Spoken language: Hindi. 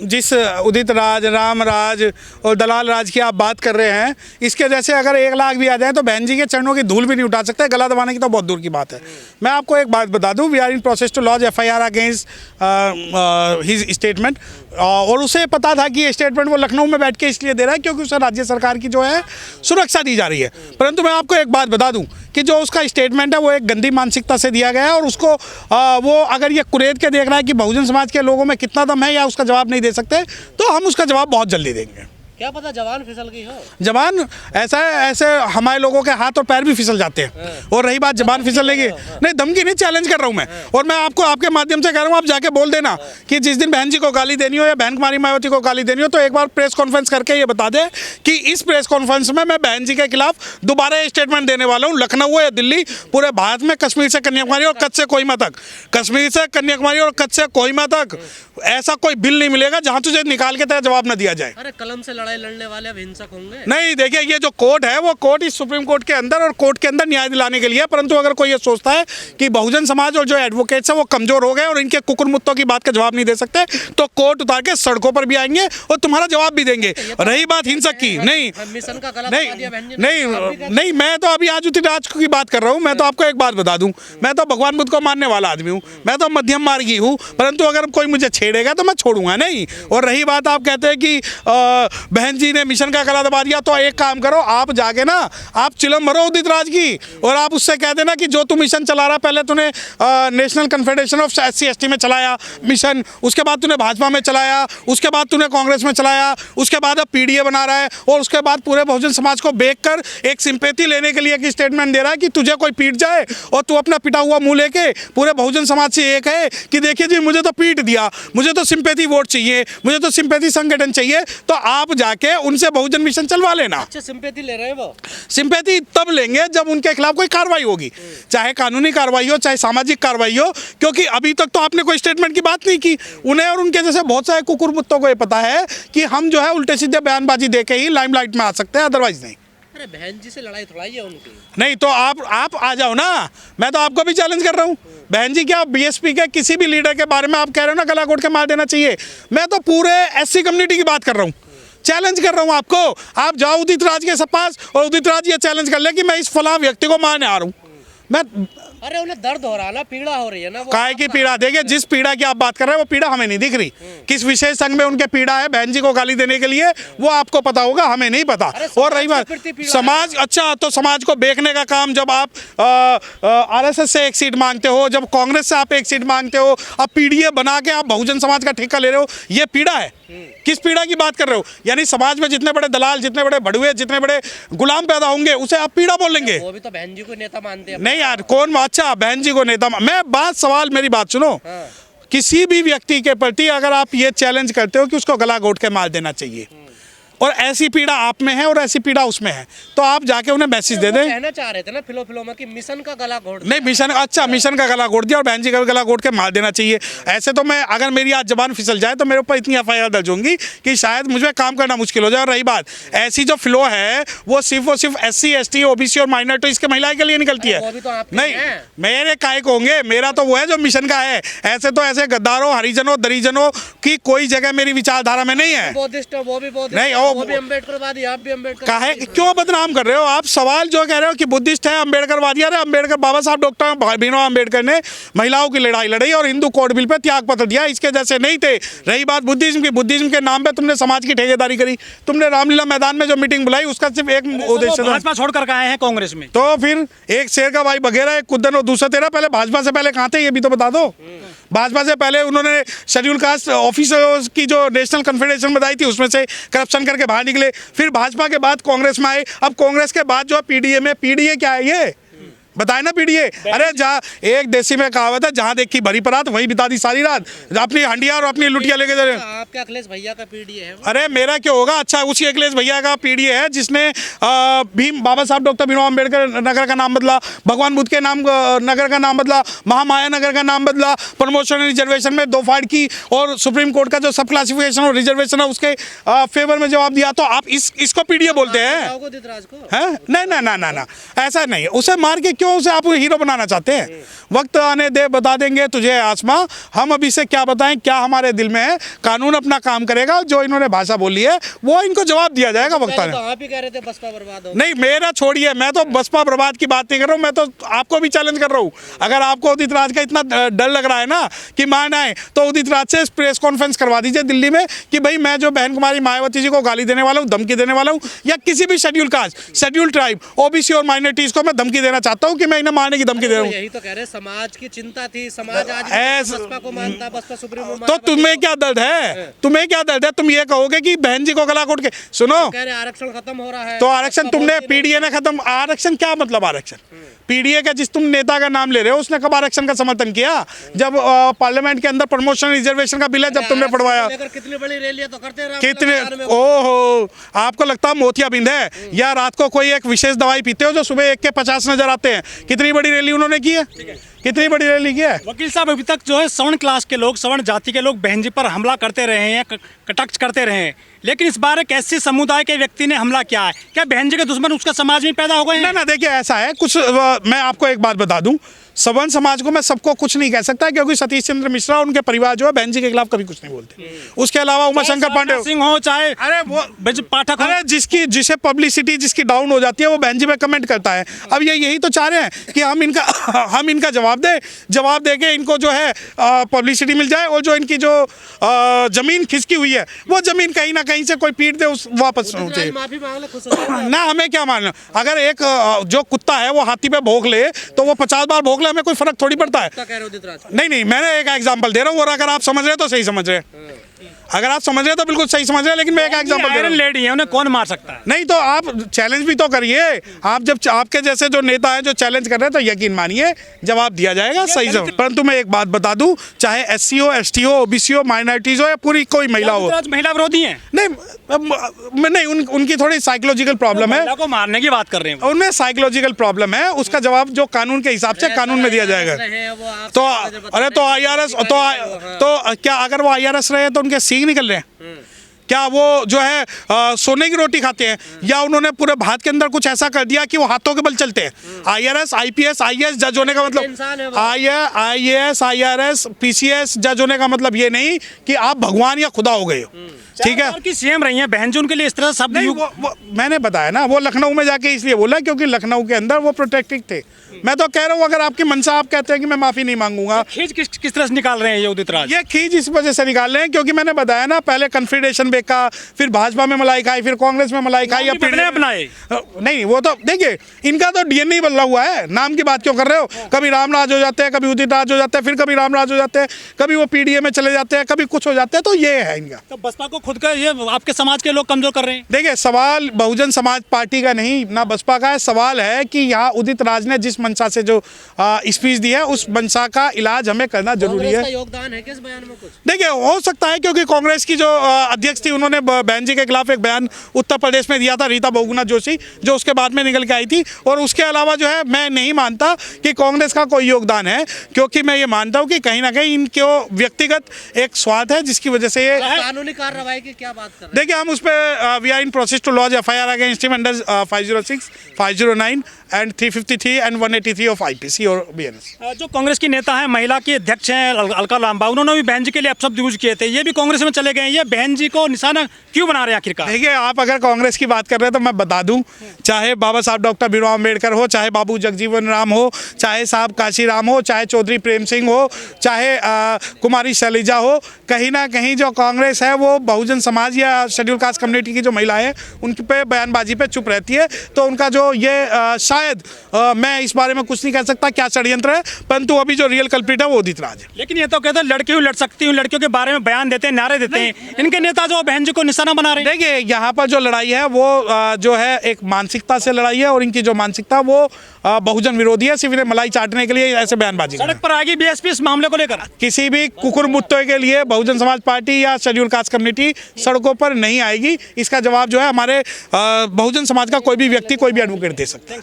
जिस उदित राज, राम राज और दलाल राज की आप बात कर रहे हैं, इसके जैसे अगर 1 लाख भी आ जाए तो बहन जी के चरणों की धूल भी नहीं उठा सकते। गला दबाने की तो बहुत दूर की बात है। मैं आपको एक बात बता दूं, we are in process to launch FIR against his statement. और उसे पता था कि ये स्टेटमेंट वो लखनऊ में बैठ के इसलिए दे रहा है क्योंकि उसे राज्य सरकार की जो है सुरक्षा दी जा रही है। परंतु मैं आपको एक बात बता दूं कि जो उसका स्टेटमेंट है वो एक गंदी मानसिकता से दिया गया है, और उसको वो अगर ये कुरेद के देख रहा है कि बहुजन समाज के लोगों में कितना दम है या उसका जवाब नहीं दे सकते, तो हम उसका जवाब बहुत जल्दी देंगे। क्या पता जवान फिसल गई हो। जवान ऐसा है, ऐसे हमारे लोगों के हाथ और पैर भी फिसल जाते हैं। और रही बात जवान फिसलने की, नहीं धमकी नहीं, चैलेंज कर रहा हूं मैं। और मैं आपको आपके माध्यम से कह रहा हूं, आप जाके बोल देना कि जिस दिन बहन जी को गाली देनी हो या बहन कुमारी मायावती को गाली देनी हो तो एक बार प्रेस कॉन्फ्रेंस करके ये बता दे कि इस प्रेस कॉन्फ्रेंस में मैं बहन जी के खिलाफ दोबारा स्टेटमेंट देने वाला हूँ। लखनऊ हो या दिल्ली, पूरे भारत में कश्मीर से कन्याकुमारी और कच्छ से कोहिमा तक, कश्मीर से कन्याकुमारी और कच्छ से कोहिमा तक ऐसा कोई बिल नहीं मिलेगा जहां तुझे निकाल के तेरा जवाब न दिया जाए। अरे कलम से लड़ाई लड़ने वाले अब हिंसक होंगे। नहीं, देखिए ये जो कोर्ट है वो कोर्ट इस सुप्रीम कोर्ट के अंदर और कोर्ट के अंदर न्याय दिलाने के लिए है। परंतु अगर कोई ये सोचता है कि बहुजन समाज और जो एडवोकेट्स है वो कमजोर हो गए और इनके कुकुर मुत्तों की बात का जवाब नहीं दे सकते, तो कोर्ट उतार के सड़कों पर भी आएंगे और तुम्हारा जवाब भी देंगे। रही बात हिंसक की, नहीं मिशन का गला नहीं दबा दिया बहन जी ने। नहीं नहीं, मैं तो अभी आज उदित राज की बात कर रहा हूँ। मैं तो आपको एक बात बता दूं, मैं तो भगवान बुद्ध को मानने वाला आदमी हूँ, मैं तो मध्यम मार्गी हूँ। परंतु अगर कोई मुझे छेड़ेगा तो मैं छोड़ूंगा नहीं। और रही बात आप कहते हैं कि बहन जी ने मिशन का गला दबा दिया, तो एक काम करो, आप जाके ना आप चिलम भरो उदित राज की और आप उससे कह देना कि जो तू मिशन चला रहा, पहले तूने नेशनल कन्फेडरेशन ऑफ SC/ST में चलाया मिशन, उसके बाद तूने भाजपा में चलाया, उसके बाद तूने कांग्रेस में चलाया, उसके बाद अब PDA बना रहा है और उसके बाद पूरे बहुजन समाज को बेच कर एक सिंपैथी लेने के लिए एक स्टेटमेंट दे रहा है कि तुझे कोई पीट जाए और तू अपना पिटा हुआ मुंह लेके पूरे बहुजन समाज से एक है कि देखिए जी मुझे तो पीट दिया, मुझे तो सिंपैथी वोट चाहिए, मुझे तो सिंपैथी संगठन चाहिए। तो आप जाके उनसे बहुजन मिशन चलवा लेना। अच्छा सिंपैथी ले रहे हैं वो। सिंपैथी तब लेंगे जब उनके खिलाफ कोई कार्रवाई होगी, चाहे कानूनी कार्रवाई हो चाहे सामाजिक कार्रवाई हो, क्योंकि अभी तक तो आपने कोई स्टेटमेंट की बात नहीं की। उन्हें और उनके जैसे बहुत सारे कुकुर मुत्तों को ये पता है कि हम जो है उल्टे सीधे बयानबाजी देके ही लाइमलाइट में आ सकते हैं, अदरवाइज नहीं। अरे बहन जी से लड़ाई थोड़ी है उनकी। नहीं तो आप आ जाओ ना, मैं तो आपको भी चैलेंज कर रहा हूँ। बहन जी क्या BSP के किसी भी लीडर के बारे में आप कह रहे हो ना गला घोट के मार देना चाहिए, मैं तो पूरे SC कम्युनिटी की बात कर रहा हूँ, चैलेंज कर रहा हूँ आपको। आप जाओ उदित राज के पास और उदित राज ये चैलेंज कर ले कि मैं इस फलां व्यक्ति को मारने आ रहा हूँ। मैं अरे उन्हें दर्द हो रहा है ना, पीड़ा हो रही है ना। काहे की पीड़ा? देखिए जिस पीड़ा की आप बात कर रहे हैं वो पीड़ा हमें नहीं दिख रही। किस विशेष संघ में उनके पीड़ा है बहन जी को गाली देने के लिए, वो आपको पता होगा, हमें नहीं पता। और रही बात समाज, अच्छा तो समाज को बेचने का काम, जब आप RSS से एक सीट मांगते हो, जब कांग्रेस से आप एक सीट मांगते हो, अब PDA बना के आप बहुजन समाज का ठेका ले रहे हो, ये पीड़ा है। किस पीड़ा की बात कर रहे हो? यानी समाज में जितने बड़े दलाल, जितने बड़े भड़ुए, जितने बड़े गुलाम पैदा होंगे उसे आप पीड़ा बोलेंगे। वो भी तो बहन जी को नेता मानते हैं। नहीं यार, कौन? अच्छा बहन जी को नेता? मैं बात मेरी बात सुनो। किसी भी व्यक्ति के प्रति अगर आप ये चैलेंज करते हो कि उसको गला घोट के मार देना चाहिए, और ऐसी पीड़ा आप में है और ऐसी पीड़ा उसमें है, तो आप जाके उन्हें मैसेज दे दें। कहना चाह रहे थे ना फिलो में कि मिशन का गला घोट नहीं, मिशन, अच्छा मिशन का गला घोट दिया और बहन जी का गला घोट के मार देना चाहिए। ऐसे तो मैं, अगर मेरी आज जबान फिसल जाए तो मेरे ऊपर इतनी FIR दर्ज होंगी कि शायद मुझे काम करना मुश्किल हो जाए। और रही बात, ऐसी जो फ्लो है वो सिर्फ SC/ST OBC और माइनॉरिटी इसके महिलाएं के लिए निकलती है। नहीं, मेरे काय को होंगे, मेरा तो वो है जो मिशन का है। ऐसे तो ऐसे गद्दारों, हरिजनों, दरिजनों की कोई जगह मेरी विचारधारा में नहीं है। नहीं, वो भी अम्बेडकरवादी, आप भी अम्बेडकर। काहे क्यों बदनाम कर रहे हो आप? सवाल जो कह रहे हो कि बुद्धिस्ट है, अम्बेडकरवादी। अरे अम्बेडकर, बाबा साहब डॉक्टर भीमराव अम्बेडकर ने महिलाओं की लड़ाई लड़ी और हिंदू कोड बिल पे त्याग पत्र दिया, इसके जैसे नहीं थे। रही बात बुद्धिज्म की, बुद्धिज्म के नाम पे तुमने समाज की ठेकेदारी करी। तुमने रामलीला मैदान में जो मीटिंग बुलाई उसका सिर्फ एक उद्देश्य था, भाजपा छोड़कर आए हैं कांग्रेस में। तो फिर एक शेर का भाई बघेरा, एक कुद्दन और दूसरा तेरा। पहले भाजपा से पहले कहाँ थे ये भी तो बता दो। भाजपा से पहले उन्होंने शेड्यूल कास्ट ऑफिसर्स की जो नेशनल कन्फेडरेशन बताई थी उसमें से करप्शन करके बाहर निकले। फिर भाजपा के बाद कांग्रेस में आए। अब कांग्रेस के बाद जो PDA में, PDA क्या है ये बताए ना? PDA, अरे जहाँ एक देसी में कहावत है, जहाँ देखी भरी परात वही बिता दी सारी रात। अपनी हंडिया और अपनी लुटिया लेके जा रहे हैं। आपके अखिलेश भैया का PDA है? अरे मेरा क्यों होगा? अच्छा उसी अखिलेश भैया का PDA है जिसने बाबा साहब डॉक्टर भीमराव अम्बेडकर नगर का नाम बदला, भगवान बुद्ध के नाम नगर का नाम बदला, महामाया नगर का नाम बदला, प्रमोशन रिजर्वेशन में 2 फाड़ की, और सुप्रीम कोर्ट का जो सब क्लासिफिकेशन और रिजर्वेशन है उसके फेवर में जवाब दिया। तो आप इसको PDA बोलते हैं? नहीं, ऐसा नहीं, उसे मार के क्यों क्यों उसे आप हीरो बनाना चाहते हैं? वक्त आने दे, बता देंगे तुझे आसमां, हम अभी से क्या बताएं क्या हमारे दिल में है। कानून अपना काम करेगा, जो इन्होंने भाषा बोली है वो इनको जवाब दिया जाएगा वक्त आने। तो आप ही कह रहे थे बसपा बर्बाद हो। नहीं, मेरा छोड़िए, मैं तो बसपा बर्बाद की बात नहीं कर रहा हूँ, मैं तो आपको भी चैलेंज कर रहा हूँ। अगर आपको उदित राज का इतना डर लग रहा है ना कि मान आए, तो उदित राज से प्रेस कॉन्फ्रेंस करवा दीजिए दिल्ली में कि भाई मैं जो बहन कुमारी मायावती जी को गाली देने वाला हूँ, धमकी देने वाला हूँ, या किसी भी schedule caste, schedule tribe, OBC और माइनॉरिटीज को मैं धमकी देना चाहता हूँ कि मैं इन्हें मारने की धमकी दे रहा हूँ। यही तो कह रहे समाज की चिंता थी, समाज आज बसपा को मानता, बसपा सुप्रीमो तो तुम्हें क्या दर्द है? तुम्हें क्या दर्द है? तुम ये कहोगे कि बहन जी को गला घोट के सुनो, कह रहे आरक्षण खत्म हो रहा है। तो आरक्षण तुमने पीडीए ने खत्म, आरक्षण क्या मतलब आरक्षण? पीडीए का जिस तुम नेता का नाम ले रहे हो उसने कब आरक्षण का समर्थन किया? जब पार्लियामेंट के अंदर प्रमोशन रिजर्वेशन का बिल है, जब तुमने पढ़वाया। कितनी बड़ी रैलियां तो करते रहे कितने, ओहो, आपको लगता है मोतियाबिंद है, या रात को कोई एक विशेष दवाई पीते हो जो सुबह 1 के 50 नजर आते हैं? कितनी बड़ी रैली उन्होंने की है, कितनी बड़ी रैली की है? वकील साहब, अभी तक जो है सवर्ण क्लास के लोग, सवर्ण जाति के लोग बहन जी पर हमला करते रहे हैं, कटाक्ष करते रहे हैं, लेकिन इस बार एक ऐसे समुदाय के व्यक्ति ने हमला किया है। क्या बहन जी के दुश्मन उसका समाज में पैदा हो गए हैं? ना, देखिए ऐसा है कुछ, मैं आपको एक बात बता दूं, सवर्ण समाज को मैं सबको कुछ नहीं कह सकता, क्योंकि सतीश चंद्र मिश्रा और उनके परिवार जो है बहन जी के खिलाफ कभी कुछ नहीं बोलते। उसके अलावा उमाशंकर पांडे सिंह हो, चाहे अरे वो पाठक हो, अरे जिसे पब्लिसिटी जिसकी डाउन हो जाती है वो बहन जी पे कमेंट करता है। अब ये यही तो चाह रहे हैं कि हम इनका जवाब दे के इनको जो है पब्लिसिटी मिल जाए, और जो इनकी जो जमीन खिसकी हुई है वो जमीन कहीं ना कहीं से कोई पीट दे, उस वापस होनी चाहिए। माफी मांग ले, खुश हो जाएंगे। ना, हमें क्या मानना, अगर एक जो कुत्ता है वो हाथी पे भौंक ले तो वो 50 बार भौंक ले, हमें कोई फर्क थोड़ी पड़ता है। कह रहे हो उदित राज? नहीं, मैंने एक एग्जांपल दे रहा हूँ, और अगर आप समझ रहे हैं तो सही समझ रहे हैं, अगर आप समझ रहे हैं तो बिल्कुल सही समझ रहे हैं, लेकिन मैं एक एग्जांपल दे रहा आयरन हूँ। लेडी है, उन्हें कौन मार सकता है? नहीं तो आप चैलेंज भी तो करिए। आप जब आपके जैसे जो नेता हैं जो चैलेंज कर रहे हैं, तो यकीन मानिए जवाब दिया जाएगा सही से। परंतु मैं एक बात बता दूं, चाहे एससी हो, एसटी हो, ओबीसी हो, माइनॉरिटीज हो, या पूरी कोई महिला हो, महिला विरोधी हैं? नहीं, उनकी थोड़ी साइकोलॉजिकल प्रॉब्लम है, महिला को मारने की बात कर रहे हैं। उनमें साइकोलॉजिकल प्रॉब्लम है, उसका जवाब जो कानून के हिसाब से कानून में दिया जाएगा। तो अरे तो IRS तो क्या अगर वो IRS रहे तो उनके सींग निकल रहे हैं? क्या वो जो है सोने की रोटी खाते हैं, या उन्होंने पूरे भात के अंदर कुछ ऐसा कर दिया कि वो हाथों के बल चलते हैं? IRS, IPS, IAS जज होने का मतलब, IAS, IRS, PCS जज होने का मतलब ये नहीं कि आप भगवान या खुदा हो गए हो, ठीक है? की सीएम रही हैं बहन जी, उनके लिए इस तरह शब्द वो मैंने बताया ना, वो लखनऊ में जाके इसलिए बोला क्योंकि लखनऊ के अंदर वो प्रोटेक्टेड थे। मैं तो कह रहा हूँ, अगर आपकी मनसा, आप कहते हैं कि मैं माफी नहीं मांगूंगा, खींच किस तरह से निकाल रहे हैं ये उदित राज? ये खींच इस वजह से निकाल रहे हैं क्योंकि मैंने बताया ना, पहले कन्फेडरेशन बेका, फिर भाजपा में मलाई खाई, फिर कांग्रेस में मलाई खाई, या अपनाए। नहीं, वो तो देखिए, इनका तो DNA बदला हुआ है। नाम की बात क्यों कर रहे हो? कभी रामराज हो जाते हैं, कभी उदित राज हो जाते हैं, फिर कभी रामराज हो जाते हैं, कभी वो PDA में चले जाते हैं, कभी कुछ हो जाते हैं, तो ये है इनका। तो बसपा को खुद का, ये आपके समाज के लोग कमजोर कर रहे हैं। देखिए, सवाल बहुजन समाज पार्टी का नहीं, ना बसपा का है। सवाल है कि यहाँ उदित राज ने जिस मंशा से जो स्पीच दी है, उस मंशा का इलाज हमें करना जरूरी है। योगदान है किस बयान में कुछ? देखिए, हो सकता है क्योंकि कांग्रेस की जो अध्यक्ष थी, उन्होंने बहन जी के खिलाफ एक बयान उत्तर प्रदेश में दिया था, रीता बहुगुणा जोशी, जो उसके बाद में निकल के आई थी। और उसके अलावा जो है, मैं नहीं मानता कि कांग्रेस का कोई योगदान है, क्योंकि मैं ये मानता हूँ कि कहीं ना कहीं इनको व्यक्तिगत एक स्वार्थ है, जिसकी वजह से ये कानूनी कार्रवाई की क्या बात कर रहे हैं? देखिए, हम उस पर we are in process to launch FIR against him under 506, 509 and 353 and 183 of IPC और BNS। जो कांग्रेस की नेता है, महिला की अध्यक्ष हैं अलका लांबा, उन्होंने भी बहन जी के लिए अपशब्द यूज किए थे, ये भी कांग्रेस में चले गए। ये बहन जी को निशाना क्यों बना रहे हैं आखिरकार? देखिए, आप अगर कांग्रेस की बात कर रहे हैं तो मैं बता दूं, चाहे बाबा साहब डॉक्टर भीमराव अम्बेडकर हो, चाहे बाबू जगजीवन राम हो, चाहे साहब काशी राम हो, चाहे चौधरी प्रेम सिंह हो, चाहे कुमारी शैलजा हो, कहीं ना कहीं जो कांग्रेस है वो बहुजन समाज या शेड्यूल कास्ट कम्युनिटी की जो महिलाएं हैं उनके पे बयानबाजी पे चुप रहती है। तो उनका जो ये शायद मैं इस बारे में कुछ नहीं कह सकता क्या षड्यंत्र है, परंतु अभी जो रियल कल्प्रिट है वो उदित राज है। लेकिन ये तो कहते हैं लड़की लड़ सकती हूँ, लड़कियों के बारे में बयान देते हैं, नारे देते हैं, इनके नेता जो बहन जी को निशाना बना रहे हैं। देखिए, यहाँ पर जो लड़ाई है वो जो है एक मानसिकता से लड़ाई है, और इनकी जो मानसिकता वो बहुजन विरोधी है, सिर्फ इन्हें मलाई चाटने के लिए ऐसे बयानबाजी। सड़क पर आएगी BSP इस मामले को लेकर? किसी भी कुकुर मुत्ते के लिए बहुजन समाज पार्टी या शेड्यूल कास्ट कम्युनिटी सड़कों पर नहीं आएगी। इसका जवाब जो है हमारे बहुजन समाज का कोई भी व्यक्ति, कोई भी एडवोकेट दे सकता है।